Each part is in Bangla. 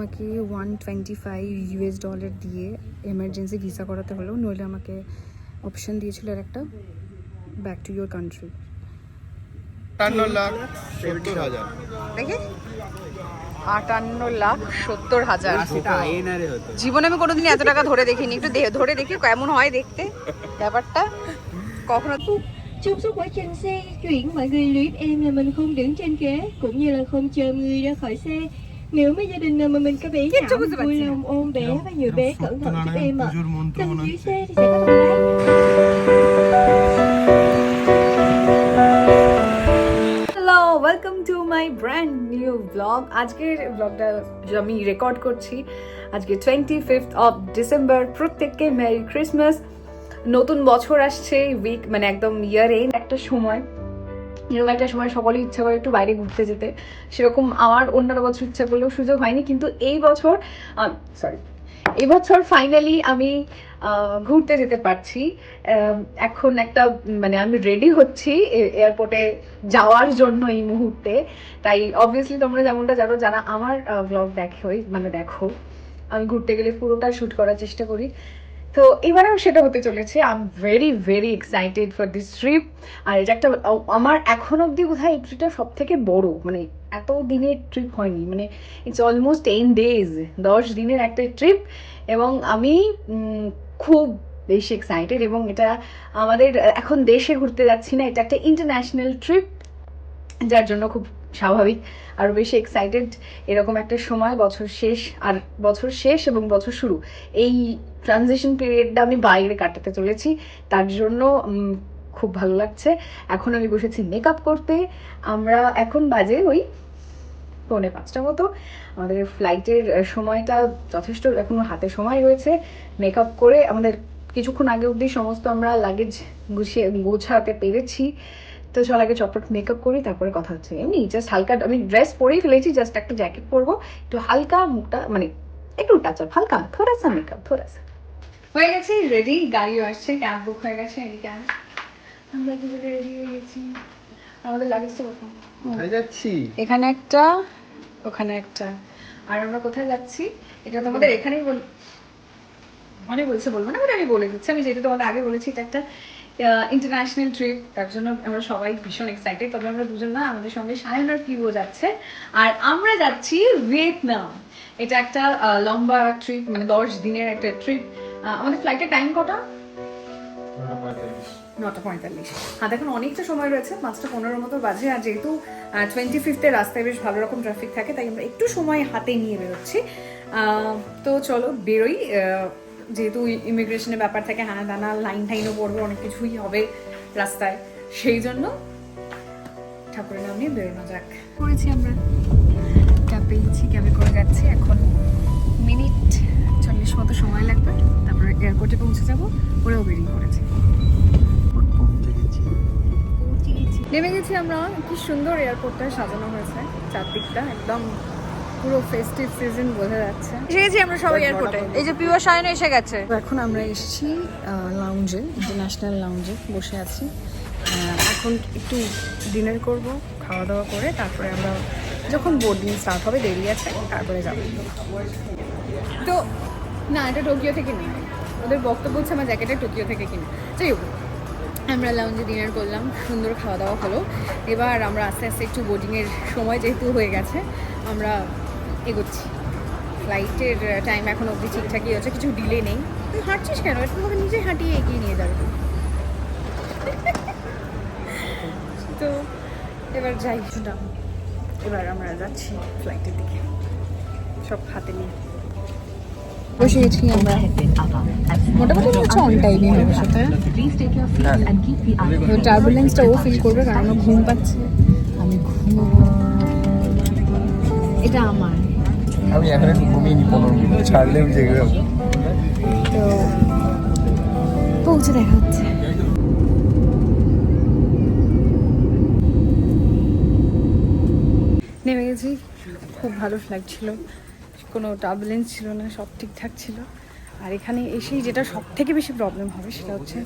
আমাকে $125 দিয়ে এমার্জেন্সি ভিসা করাতে হলো, নইলে আমাকে অপশন দিয়েছিল আর একটা ব্যাক টু ইউর কান্ট্রি। 58,70,000 দেখি 58,70,000। জীবনে আমি কোনোদিন এত টাকা ধরে দেখিনি। একটু ধরে দেখি কেমন হয় দেখতে ব্যাপারটা। কখনো Trong suốt quá trình xe chuyển, mọi người luyện em là mình không đứng trên ghế cũng như là không chờ người ra khỏi xe. Nếu mấy gia đình nào mà mình có bé nhỏ vui lòng ôm bé và nhiều bé cẩn thận giúp em ạ. Cầm dưới xe thì sẽ có một lái. Hello, welcome to my brand new blog. আজকের ব্লগটা আমি রেকর্ড করছি আজকে 25th of December। প্রত্যেককে মেরি ক্রিসমাস। নতুন বছর আসছে, উইক মানে একদম ইয়ার এন্ড একটা সময়, এরকম একটা সময় সকলেই ইচ্ছা করে একটু বাইরে ঘুরতে যেতে। সেরকম আমার অন্যান্য বছর ইচ্ছা করলেও সুযোগ হয়নি, কিন্তু এই বছর ফাইনালি আমি ঘুরতে যেতে পারছি। এখন একটা মানে আমি রেডি হচ্ছি এয়ারপোর্টে যাওয়ার জন্য এই মুহূর্তে। তাই অবভিয়াসলি তোমরা যেমনটা জানো, যারা আমার ব্লগ দেখো, আমি ঘুরতে গেলে পুরোটা শ্যুট করার চেষ্টা করি। তো এবারেও সেটা হতে চলেছে। I am very very excited for this trip. আর এটা একটা আমার এখন অবধি বোধহয় এই ট্রিপটা সব থেকে বড়, মানে এত দিনের ট্রিপ হয়নি, মানে ইটস অলমোস্ট 10 days, 10 দিনের একটা ট্রিপ। এবং আমি খুব বেশি এক্সাইটেড, এবং এটা আমাদের এখন দেশে ঘুরতে যাচ্ছি না, এটা একটা ইন্টারন্যাশনাল ট্রিপ, যার জন্য খুব স্বাভাবিক আরও বেশি এক্সাইটেড। এরকম একটা সময়, বছর শেষ এবং বছর শুরু, এই ট্রানজিশন পিরিয়ডটা আমি বাইরে কাটাতে চলেছি, তার জন্য খুব ভালো লাগছে। এখন আমি বসেছি মেকআপ করতে। আমরা এখন বাজে ওই 4:45 মতো। আমাদের ফ্লাইটের সময়টা যথেষ্ট এখনো হাতে সময় রয়েছে। মেকআপ করে আমাদের কিছুক্ষণ আগে অবধি সমস্ত আমরা লাগেজ গোছাতে পেরেছি। তো চল আগে চটপট মেকআপ করি, তারপরে কথা হচ্ছে। এমনি জাস্ট হালকা আমি ড্রেস পরেই ফেলেছি, জাস্ট একটা জ্যাকেট পরবো, একটু হালকা মুখটা মানে একটু টাচ আপ, হালকা থোড়াসা মেকআপ থোড়াসা হয়ে গেছি। রেডি, গাড়িও আসছে, ক্যাব বুক হয়ে গেছে। আমরা কি রেডি হয়ে গেছি। আমাদের লাগেজ তো কোথায় যাচ্ছি? এখানে একটা, ওখানে একটা। আর আমরা কোথায় যাচ্ছি এটা তোমাদের এখানেই অনেক বলবো না, আমি বলে দিচ্ছি। আমি যেহেতু তোমাদের আগে বলেছি, এটা একটা ইন্টারন্যাশনাল ট্রিপ, তার জন্য আমরা সবাই ভীষণ এক্সাইটেড। তবে আমরা দুজন না, আমাদের সঙ্গে সায়ন আর পিও যাচ্ছে, আর আমরা যাচ্ছি ভিয়েতনাম। এটা একটা লম্বা ট্রিপ, মানে 10 দিনের একটা ট্রিপ। আমাদের ফ্লাইটের টাইম কটা? 9:45। হ্যাঁ, দেখুন অনেকটা সময় রয়েছে, 5:15 মতো বাজে। আর যেহেতু 25th রাস্তায় বেশ ভালো রকম ট্রাফিক থাকে, তাই আমরা একটু সময় হাতে নিয়ে বেরোচ্ছি। তো চলো বেরোই। যেহেতু ইমিগ্রেশনের ব্যাপার থাকে, হ্যাঁ দানা লাইনও পড়বে, অনেক কিছুই হবে রাস্তায়, সেই জন্য ঠাকুরের নাম নিয়ে বেরোনো যাক। করেছি আমরা, ক্যাব পেয়েছি, ক্যাবে করে যাচ্ছি। এখন মিনিট 40 মতো সময় লাগবে, তারপরে এয়ারপোর্টে পৌঁছে যাবো। ওরাও বেরিয়ে পড়েছে। নেমে গেছি আমরা। কি সুন্দর এয়ারপোর্টটা সাজানো হয়েছে, চারদিকটা একদম পুরো ফেস্টিভ সিজন বোঝা যাচ্ছে। এসে গেছি আমরা সবাই এয়ারপোর্টে। এই যে পিওর সায়ন এসে গেছে। এখন আমরা এসেছি লাউঞ্জে, ইন্টারন্যাশনাল লাউঞ্জে বসে আছি। এখন একটু ডিনার করব, খাওয়া দাওয়া করে তারপরে আমরা যখন বোর্ডিং স্টার্ট হবে, দেরি আছে, তারপরে যাব। তো না, এটা টোকিও থেকে নেই, ওদের বক্তব্য হচ্ছে আমার জ্যাকেটটা টোকিও থেকে কিনে। যাই হোক, আমরা লাউঞ্জে ডিনার করলাম, সুন্দর খাওয়া দাওয়া হলো। এবার আমরা আস্তে আস্তে একটু বোর্ডিংয়ের সময় যেহেতু হয়ে গেছে, আমরা এগোচ্ছি। ফ্লাইটের টাইম এখন অবধি ঠিকঠাকই হচ্ছে, কিছু ডিলে নেই। তুই হাঁটছিস কেন? এটা তোমাকে নিজে হাঁটিয়ে এগিয়ে নিয়ে যাবে। তো এবার যাই, এবার আমরা যাচ্ছি ফ্লাইটের দিকে, সব হাতে নিয়ে বসে গেছি আমরা। মোটামুটি হচ্ছে অন টাইমে হবে সাথে। টার্বুলেন্সটা ও ফিল করবে, কারণ আমার ঘুম পাচ্ছে। আমি ঘুমোবো, এটা আমার। আমি এখন একটু ঘুমিয়ে নি, 15 মিনিট ছাড়লে আমি জেগে যাবো। তো পৌঁছে দেখা হচ্ছে। নেমে গেছি, খুব ভালো ফ্লাইট ছিল, কোনো টার্বুলেন্স ছিল না, সব ঠিকঠাক ছিল। আর এখানে এসেই যেটা সব থেকে বেশি প্রবলেম হবে সেটা হচ্ছে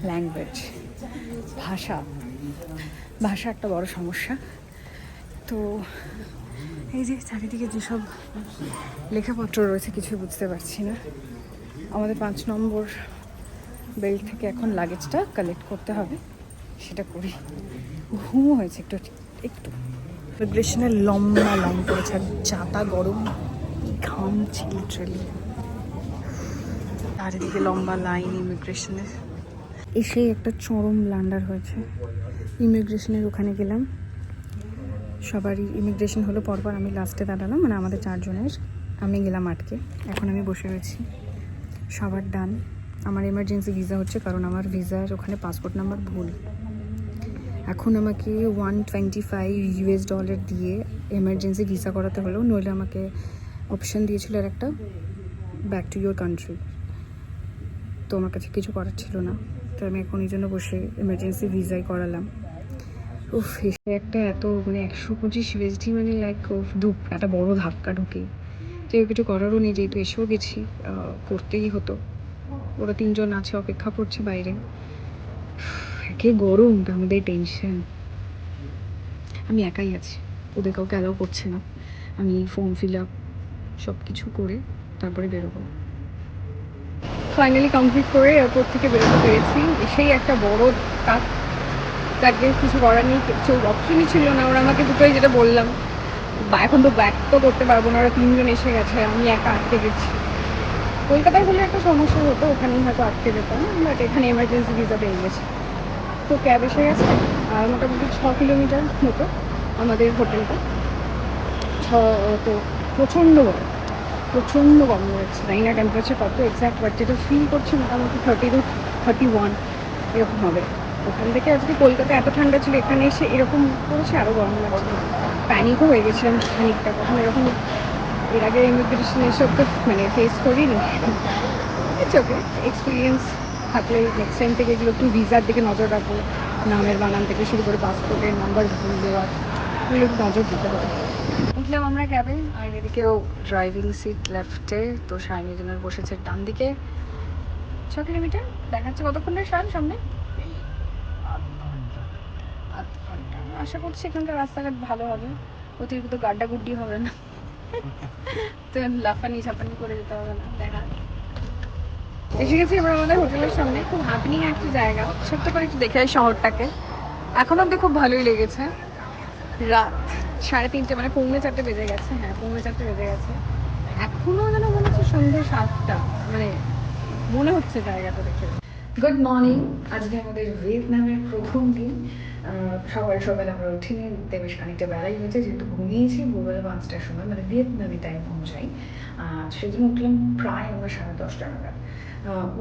ল্যাঙ্গুয়েজ, ভাষা একটা বড় সমস্যা। তো এই যে চারিদিকে যেসব লেখাপত্র রয়েছে কিছু বুঝতে পারছি না। আমাদের 5 নম্বর বেল্ট থেকে এখন লাগেজটা কালেক্ট করতে হবে, সেটা করি। ঘুমও হয়েছে একটু একটু। ইমিগ্রেশনের লম্বা লাইন পড়েছে, আর চাটা গরম, ঘামছি লিটারালি। চারিদিকে লম্বা লাইন ইমিগ্রেশনের। এসে একটা চরম ব্লান্ডার হয়েছে। ইমিগ্রেশনের ওখানে গেলাম, সবারই ইমিগ্রেশন হলো পরপর, আমি লাস্টে দাঁড়ালাম, মানে আমাদের 4 জনের। আমি গেলাম আটকে, এখন আমি বসে রয়েছি। সবার ডান। আমার এমার্জেন্সি ভিসা হচ্ছে, কারণ আমার ভিসার ওখানে পাসপোর্ট নাম্বার ভুল। এখন আমাকে $125 দিয়ে এমার্জেন্সি ভিসা করাতে হলো, নইলে আমাকে অপশান দিয়েছিল আর একটা ব্যাক টু ইয়োর কান্ট্রি। তো আমার কাছে কিছু করার ছিল না, তো আমি এখন এই জন্য বসে এমার্জেন্সি ভিসাই করালাম। উফ, এসে একটা এত মানে 125 USD, মানে লাইক ধূপ একটা বড় ধাক্কা ঢুকে। তো কিছু করারও নেই, যেহেতু এসেও গেছি, করতেই হতো। ওরা 3 জন আছে, অপেক্ষা করছে বাইরে। একে গরম, তার মধ্যে টেনশন। আমি একাই আছি, ওদের কাউকে অ্যালাউ করছে না। আমি ফর্ম ফিল আপ সব কিছু করে তারপরে বেরোবো। ফাইনালি কমপ্লিট করে এয়ারপোর্ট থেকে বেরোতে পেরেছি। এসেই একটা বড় কাজ, তাকে কিছু করার নেই, কিছু অপশনই ছিল না। ওরা আমাকে দুটোই যেটা বললাম, এখন তো ব্যাক তো করতে পারবো না, ওরা 3 জন এসে গেছে, আমি একা আটকে গেছি। কলকাতায় হলে একটা সমস্যা হতো, ওখানেই হয়তো আটকে যেতাম, বাট এখানে এমার্জেন্সি ভিসা পেয়ে গেছে। তো ক্যাব এসে গেছে, আর মোটামুটি 6 কিলোমিটার মতো আমাদের হোটেলটা। তো প্রচণ্ড গরম, প্রচণ্ড গরম হচ্ছে। জানি না টেম্পারেচার কত এক্স্যাক্ট, বাট যেটা ফিল করছি মোটামুটি 30 to 31 এরকম হবে। ওখান থেকে আজকে কলকাতায় এত ঠান্ডা ছিল, এখানে এসে এরকম করেছে, আরও গরম লাগছে। প্যানিকও হয়ে গেছিলাম খানিকটা, কখন এরকম এর আগে ইমিগ্রেশন এসব তো মানে ফেস করিনি। ওকে, এক্সপিরিয়েন্স থাকলে নেক্সট টাইম থেকে এগুলো একটু ভিসার দিকে নজর রাখবো। নামের বানান থেকে শুরু করে পাসপোর্টের নাম্বার ভুল দেওয়ার, এগুলো একটু নজর দিতে হবে। উঠলাম আমরা ক্যাবে, আর এদিকেও ড্রাইভিং সিট লেফটে, তো শাইনি জনের বসেছে ডান দিকে। 6 কিলোমিটার দেখাচ্ছে। কতক্ষণের শান সামনে? আধ ঘন্টা। আশা করছি এখানকার রাস্তাঘাট ভালো হবে, অতিরিক্ত গাড্ডা গুড্ডি হবে না, তো লাফানি ঝাপানি করে যেতে হবে না। দেখা এসে গেছি আমরা আমাদের হোটেলের সামনে। খুব হ্যাপেনিং একটা জায়গা, ছোট্ট করে একটু দেখে শহরটাকে। এখন অব্দি খুব ভালোই লেগেছে। রাত 3:30, মানে 4:45 বেজে গেছে। হ্যাঁ, 4:45 বেজে গেছে। এখনো যেন মনে হচ্ছে সন্ধ্যে 7টা, মানে মনে হচ্ছে জায়গাটা দেখে। Good morning. আজকে আমাদের ভিয়েতনামের প্রথম দিন। সকাল সকাল আমরা উঠিনি, বেশ খানিকটা বেড়াই হয়েছে, যেহেতু ঘুমিয়েছি ভোরবেলা 5টার সময়, মানে ভিয়েতনামি টাইম অনুযায়ী। সেদিন উঠলাম প্রায় আমরা 10:30 নাগাদ।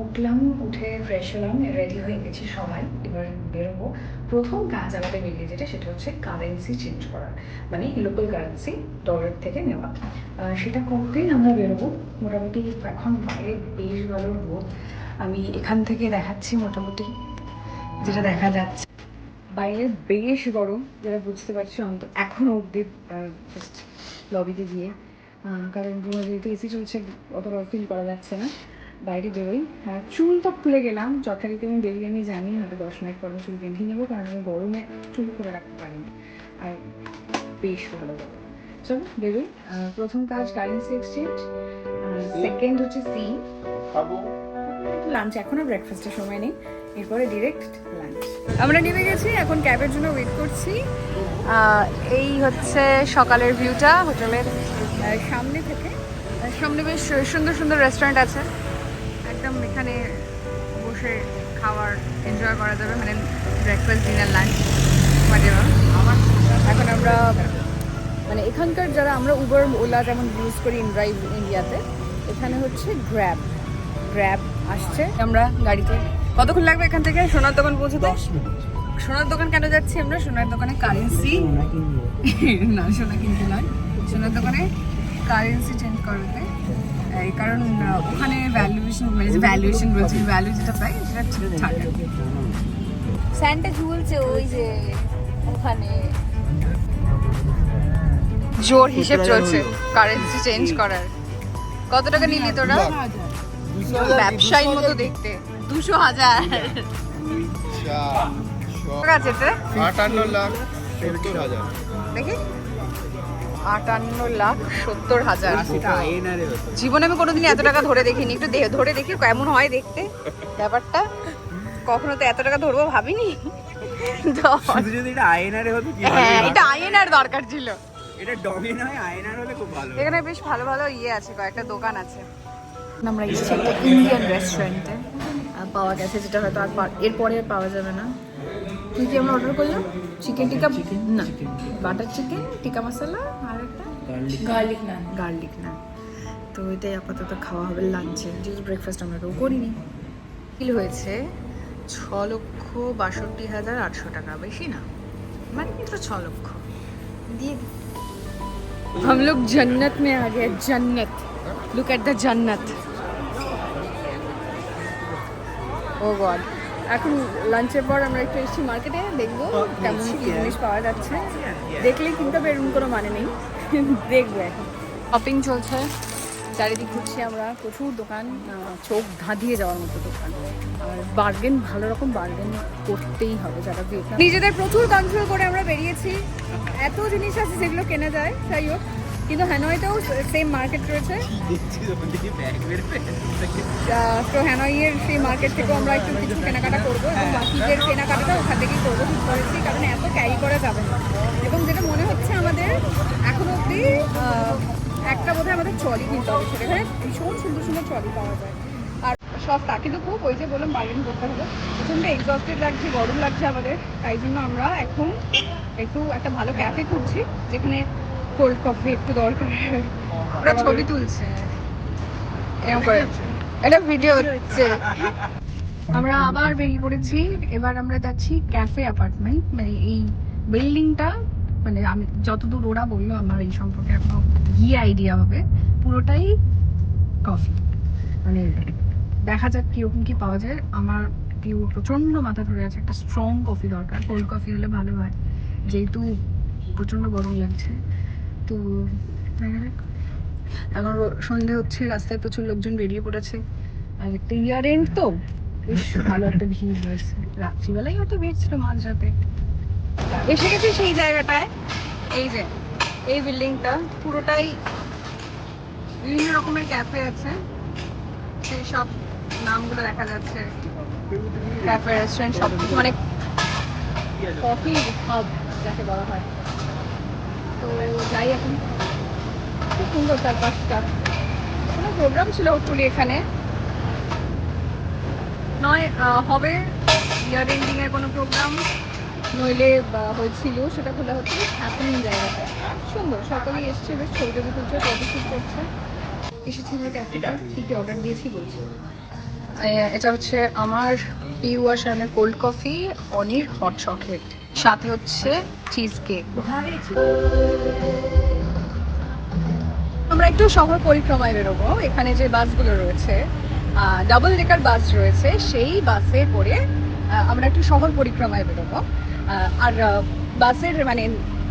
উঠলাম, উঠে ফ্রেশ হলাম, রেডি হয়ে গেছি সবাই, এবার বেরোবো। প্রথম কাজ আমাদের বেরিয়ে যেটা, সেটা হচ্ছে কারেন্সি চেঞ্জ করা, মানে লোকাল কারেন্সি ডলার থেকে নেওয়া। সেটা করতেই আমরা বেরোবো। মোটামুটি এখন বাইরে বেশ ভালো রোদ। আমি এখান থেকে দেখাচ্ছি, মোটামুটি যেটা দেখা যাচ্ছে বাইরে বেশ গরম, যেটা বুঝতে পারছি এখনো অব্দি জাস্ট লবিতে গিয়ে, কারণ রুমে যেহেতু এসি চলছে অতটা ফিল করা যাচ্ছে না। বাইরে বেরোই। চুল তো খুলে গেলাম যথারীতি, আমি বেরিয়ে আমি জানি হয়তো 10 মিনিট পরে চুল বেঁধে নেবো, কারণ আমি গরমে চুল করে রাখতে পারি না, আর বেশ ভালো লাগে। চলো বেরোই। প্রথম কাজ কারেন্সি এক্সচেঞ্জ, সেকেন্ড হচ্ছে সি লাঞ্চ। এখন আর ব্রেকফাস্টের সময় নেই, এরপরে ডিরেক্ট লাঞ্চ। আমরা নেমে গেছি, এখন ক্যাবের জন্য ওয়েট করছি। এই হচ্ছে সকালের ভিউটা হোটেলের সামনে থেকে। সামনে বেশ সুন্দর সুন্দর রেস্টুরেন্ট আছে, একদম এখানে বসে খাওয়ার এনজয় করা যাবে, মানে ব্রেকফাস্ট ডিনার লাঞ্চ হোয়াটএভার। এখন আমরা মানে এখানকার যারা আমরা উবার ওলা যেমন ইউজ করি ইনড্রাইভ ইন্ডিয়াতে, এখানে হচ্ছে গ্র্যাব আসছে। আমরা গাড়িতে কতক্ষণ লাগবে এখান থেকে সোনার দোকান পৌঁছতে? 10 মিনিট। সোনার দোকান কেন যাচ্ছি আমরা? সোনার দোকানে কারেন্সি না, সোনা কিনতে নয়, সোনার দোকানে কারেন্সি চেঞ্জ করতে। এই কারণ ওখানে ভ্যালুয়েশন, মানে যে ভ্যালুয়েশন বলছি, ভ্যালু যেটা পাই সেটা ঠিক থাকে। স্যান্টা ঝুলছে ওই যে ওখানে, জোর হিসেব চলছে কারেন্সি চেঞ্জ করার। কত টাকা নিলি তোরা? ব্যবসায়ীর মতো দেখতে। 200,000 আছে। 58,70,000 দেখি 58,70,000। জীবনে আমি কোনোদিন এত টাকা ধরে দেখিনি, একটু ধরে দেখি কেমন হয় দেখতে ব্যাপারটা। কখনো তো এত টাকা ধরবো ভাবিনি। শুধু যদি এটা আয়নারে হতো কি ভালো হ্যাঁ, হতো। এটা আইএনআর দরকার ছিল। এটা ডমি নয় আয়নার হলে খুব ভালো হতো। এখানে বেশ ভালো ভালো ইয়ে আছে, কয়েকটা দোকান আছে। আমরা এসেছি একটা ইন্ডিয়ান রেস্টুরেন্টে, পাওয়া গেছে যেটা হয়তো আর এরপরে আর পাওয়া যাবে না। তুই কি আমরা অর্ডার করলাম? চিকেন টিকা না, বাটার চিকেন টিকা মশলা আর একটা গার্লিক নান। তো এটাই আপাতত খাওয়া হবে লাঞ্চে, যেহেতু ব্রেকফাস্ট আমরা কেউ করিনি। বিল হয়েছে 6,62,800 টাকা, বেশি না, মানে মাত্র 6 লক্ষ দিয়ে দিই। हम लोग जन्नत में आ गए, जन्नत। लुक एट द जन्नत। ও গড। এখন লাঞ্চের পর আমরা একটু এসেছি মার্কেটে, দেখবো কেমন কি জিনিস পাওয়া যাচ্ছে। দেখলে কিনতে হবে এরকম কোনো মানে নেই, দেখবো। এখন শপিং চলছে, চারিদিক ঘুরছি আমরা, প্রচুর দোকান, চোখ ধাঁধিয়ে যাওয়ার মতো দোকান। আর বার্গেন, ভালো রকম বার্গেন করতেই হবে যারা ভিয়েতনাম। নিজেদের প্রচুর কন্ট্রোল করে আমরা বেরিয়েছি। এত জিনিস আছে যেগুলো কেনা যায়, যাই হোক। কিন্তু হ্যানয়েতেও সেম মার্কেট রয়েছে, তো হ্যানয়ের সেই মার্কেট থেকেও আমরা একটু কিছু কেনাকাটা করবো এবং বাকিদের কেনাকাটাটা ওখান থেকেই করবো ঠিক করেছি, কারণ এত ক্যারি করা যাবে না। এবং যেটা মনে হচ্ছে আমাদের এখনো অবধি একটা বোধহয় আমাদের ট্রলি কিনতে হবে, সেখানে ভীষণ সুন্দর সুন্দর ট্রলি পাওয়া যায়। আর সস্তা কিন্তু খুব, ওই যে বললাম বার্গেন করতে হবে। প্রচণ্ড এক্সস্টেড লাগছে, গরম লাগছে আমাদের, তাই জন্য আমরা এখন একটু একটা ভালো ক্যাফে খুঁজছি যেখানে কোল্ড কফি একটু দরকার। ওরা ছবি তুলছে এরকম করে, এটা ভিডিও হচ্ছে। আমরা আবার বেরিয়ে পড়েছি, এবার আমরা যাচ্ছি ক্যাফে অ্যাপার্টমেন্ট, মানে এই বিল্ডিংটা, মানে আমি যতদূর ওরা বললো, আমার এই সম্পর্কে এখনো কি আইডিয়া হবে, পুরোটাই কফি। মানে দেখা যাক কিরকম কি পাওয়া যায়। আমার প্রচন্ড মাথা ধরে আছে, একটা স্ট্রং কফি দরকার, কোল্ড কফি হলে ভালো হয়, যেহেতু প্রচন্ড গরম লাগছে। তো এখন সন্ধে হচ্ছে, রাস্তায় প্রচুর লোকজন বেরিয়ে পড়েছে, আর একটা ইয়ার এন্ড তো বেশ ভালো একটা ভিড় রয়েছে। রাত্রিবেলায় হয়তো ভিড় ছিল, মাঝরাতে এসে গেছে সেই জায়গাটায়। এই যে এই বিল্ডিংটা পুরোটাই বিভিন্ন রকমের ক্যাফে আছে, সেই সব নামগুলো দেখা যাচ্ছে, ক্যাফে রেস্টুরেন্ট সব কিছু, মানে কফি হাব যাকে বলা হয়। তো যাই এখন, খুব সুন্দর চারপাশটা। কোনো প্রোগ্রাম ছিল হোপফুলি এখানে, নয় হবে ইয়ার এন্ডিং এর কোনো প্রোগ্রাম, নইলে হয়েছিল সেটা খোলা হচ্ছে হ্যাপেনিং জায়গাটা। সুন্দর, সকলেই এসছে, বেশ ছবি টবি তুলছে, ফটোশুট করছে। এসেছি আমরা ক্যাফেতে, কী কী অর্ডার দিয়েছি বলছি। এটা হচ্ছে আমার পিউ আসানের কোল্ড কফি, অনির হট চকলেট, সাথে হচ্ছে চিজ কেক। আমরা একটু শহর পরিক্রমায় বেরোবো। এখানে যে বাসগুলো রয়েছে, ডাবল ডেকার বাস রয়েছে, সেই বাসে করে আমরা একটু শহর পরিক্রমায় বেরোবো। আর বাসের মানে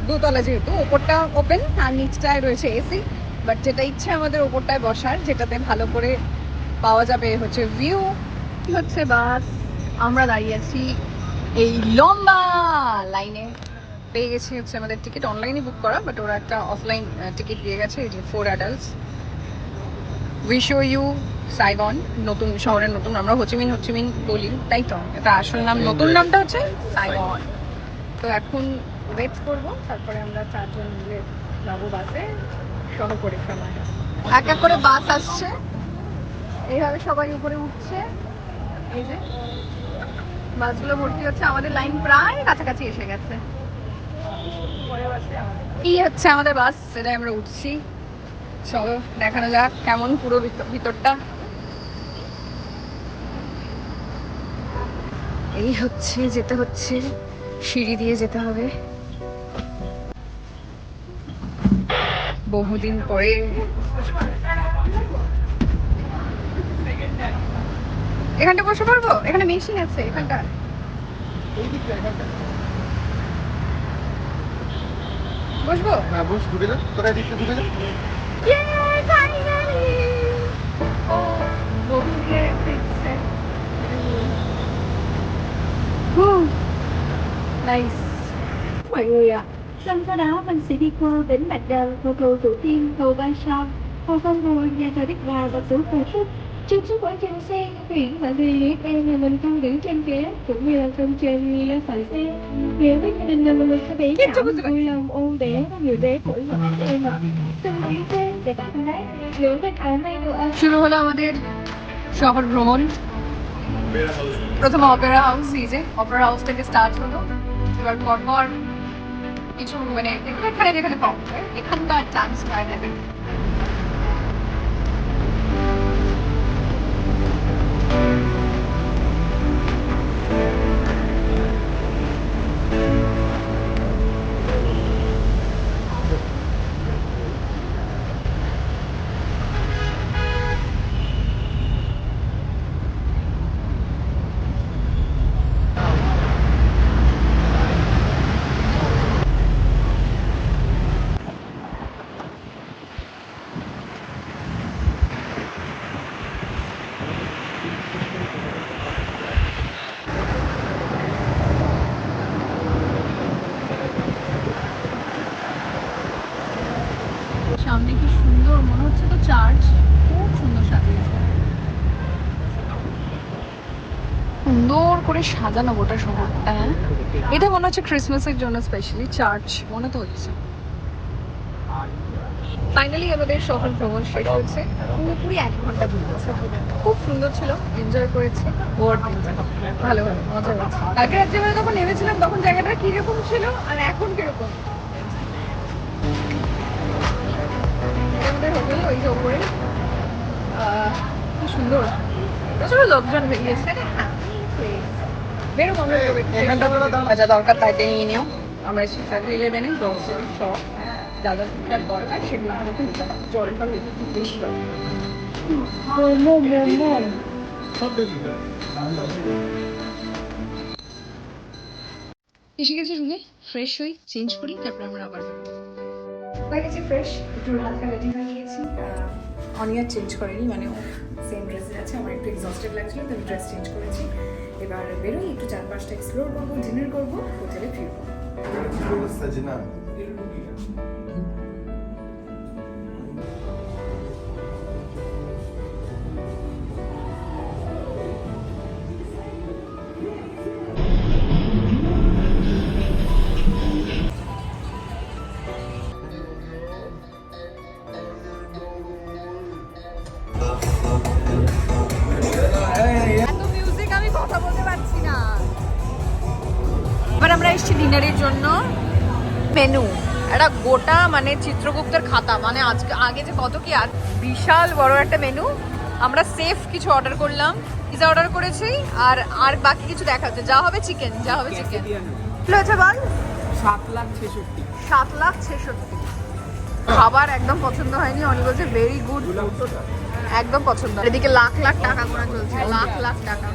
দোতলা, যেহেতু ওপরটা ওপেন আর নিচটায় রয়েছে এসি, বাট যেটা ইচ্ছে আমাদের ওপরটায় বসার, যেটাতে ভালো করে পাওয়া যাবে হচ্ছে ভিউ। হচ্ছে বাস, আমরা দাঁড়িয়ে আছি এই লম্বা লাইনে, পেয়ে গেছি হচ্ছে আমাদের টিকিট, অনলাইনে বুক করা, বাট ওরা একটা অফলাইন টিকিট দিয়ে গেছে। এই যে 4 adults, we show you Saigon, নতুন শহরের নতুন, আমরা হোচিমিন বলি, তাই তো এটা আসল নাম, নতুন নামটা হচ্ছে সাইগন। তো এখন ওয়েট করবো, তারপরে আমরা 4 জন মিলে যাবো বাসে শহর পরিক্রমায়। এক এক করে বাস আসছে, এইভাবে সবাই উপরে উঠছে, এই যে বাসগুলো ভর্তি হচ্ছে, আমাদের লাইন প্রায় কাছাকাছি এসে গেছে। এই হচ্ছে আমাদের বাস, সেটাই আমরা উঠছি। চলো দেখানো যাক কেমন পুরো ভিতরটা। এই হচ্ছে, যেতে হচ্ছে, সিঁড়ি দিয়ে যেতে হবে। বহুদিন পরে এখানটা বসে পারবো, এখানে মেশিন আছে, এখানটা বসবো। হ্যাঁ বস, ঢুকে যা, তোরা এদিকে ঢুকে যা। Nice. Xong sau đó mình sẽ đi qua tỉnh Bạch Đằng, cầu cầu Thủ Thiêm, cầu Ba Son, cầu Con Mồi, nhà thờ Đức Bà và Phủ Phù Phúc. Trong suốt quá trình xe, chuyển mọi người luyện em là mình không đứng trên ghế, cũng như là không trên như là khỏi xe. Nếu với gia đình là mình có bé nhỏ, vui lòng ôm bé và người bé tuổi của em ạ. Từng chuyến xe để bạn thấy, nếu với ai may đồ ăn. শুরু হলো আমাদের শহর ভ্রমণ। প্রথমে অপেরা হাউস, এই যে অপেরা হাউস থেকে স্টার্ট হলো। এবার পরপর কিছু মানে এখানে যেখানে কম হয় এখানকার চান্স পায় না। সামনে কি সুন্দর মনে হচ্ছে তো চার্চ, খুব সুন্দর সাজিয়েছে, সুন্দর করে সাজানো গোটা শহরটা। এটা মনে হচ্ছে ক্রিসমাসের জন্য স্পেশালি চার্চ মনে তো হচ্ছে। ফাইনালি আমাদের শহর ভ্রমণ শেষ হয়েছে, পুরোপুরি 1 ঘন্টা ঘুরেছে, খুব সুন্দর ছিল, এনজয় করেছি, ভালো ভালো মজা হয়েছে। কালকে রাত্রিবেলা যখন নেমেছিলাম তখন জায়গাটা কিরকম ছিল আর এখন কিরকম। আমাদের হোটেল ওই যে ওপরে, খুব সুন্দর, প্রচুর লোকজন বেরিয়েছে। বেরোবো আমরা, যা দরকার তাই নিয়ে নিও। আমরা এসে 7-11-এ গ্রোসারি শপ, যা যা টুকটাক দরকার সেগুলো আমাদের জলটা বেশি এসে গেছে রুমে, ফ্রেশ হই, চেঞ্জ করি, তারপর আমরা আবার হয়ে গেছি ফ্রেশ, একটু হালকা রেডি হয়ে গিয়েছি। অনিয়া চেঞ্জ করেনি, মানে সেম ড্রেসে আছে, আমার একটু এক্সস্টেড লাগছিল তো আমি ড্রেস চেঞ্জ করেছি। এবার বেরোই, একটু 4-5টা এক্সপ্লোর করবো, ডিনার করবো, হোটেলে ফিরবো। এবার আমরা এসেছি ডিনারের জন্য। মেনু একটা গোটা মানে চিত্রগুপ্তের খাতা, মানে আজকে আগে যে কত কি, আর বিশাল বড় একটা মেনু। আমরা সেফ কিছু অর্ডার করলাম, পিজা অর্ডার করেছি, আর আর বাকি কিছু দেখা হচ্ছে, যা হবে চিকেন, যা হবে চিকেন। কি হয়েছে বল? 7,66,000। খাবার একদম পছন্দ হয়নি, অনেক বলছে ভেরি গুড, একদম পছন্দ। এদিকে লাখ লাখ টাকা করে চলছে, লাখ লাখ টাকা।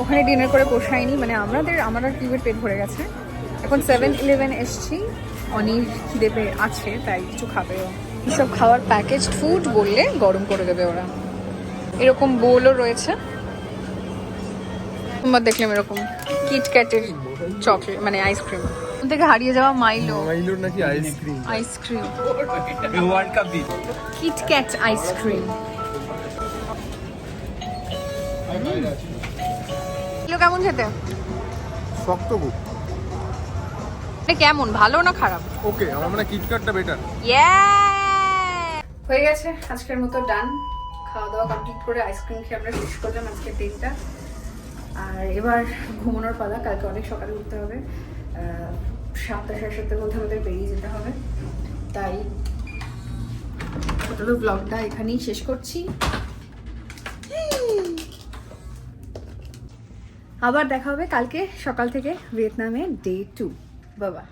ওখানে ডিনার করে পোষায়নি, মানে আমাদের টিউবের পেট ভরে গেছে। এখন 7-11 এসছি, অনেক খিদে পেয়ে আছে, তাই কিছু খাবেও। এইসব খাওয়ার প্যাকেজড ফুড বললে গরম করে দেবে ওরা। এরকম বোলও রয়েছে, তোমার দেখলাম এরকম কিটক্যাটের চকলেট মানে আইসক্রিম। থেকে হারিয়ে যাওয়া মাইলোর নাকি আইসক্রিম ওয়ার্ল্ড কাপ দি কিটক্যাট আইসক্রিম। কেমন খেতে? শক্ত খুব। এটা কেমন, ভালো না খারাপ? ওকে, আমার মনে হয় কিটক্যাটটা বেটার। হয়ে গেছে আজকের মতো, ডান। খাওয়া দাওয়া কমপ্লিট করে আইসক্রিম খেয়ে আমরা শেষ করলাম আজকের দিনটা। আর এবার ঘুমানোর পালা, কালকে অনেক সকালে উঠতে হবে, 7টা-7:30 মধ্যে আমাদের বেরিয়ে যেতে হবে। তাই ছোটো ব্লগটা এখানেই শেষ করছি। আবার দেখা হবে কালকে সকাল থেকে ভিয়েতনামে ডে 2। বাবা।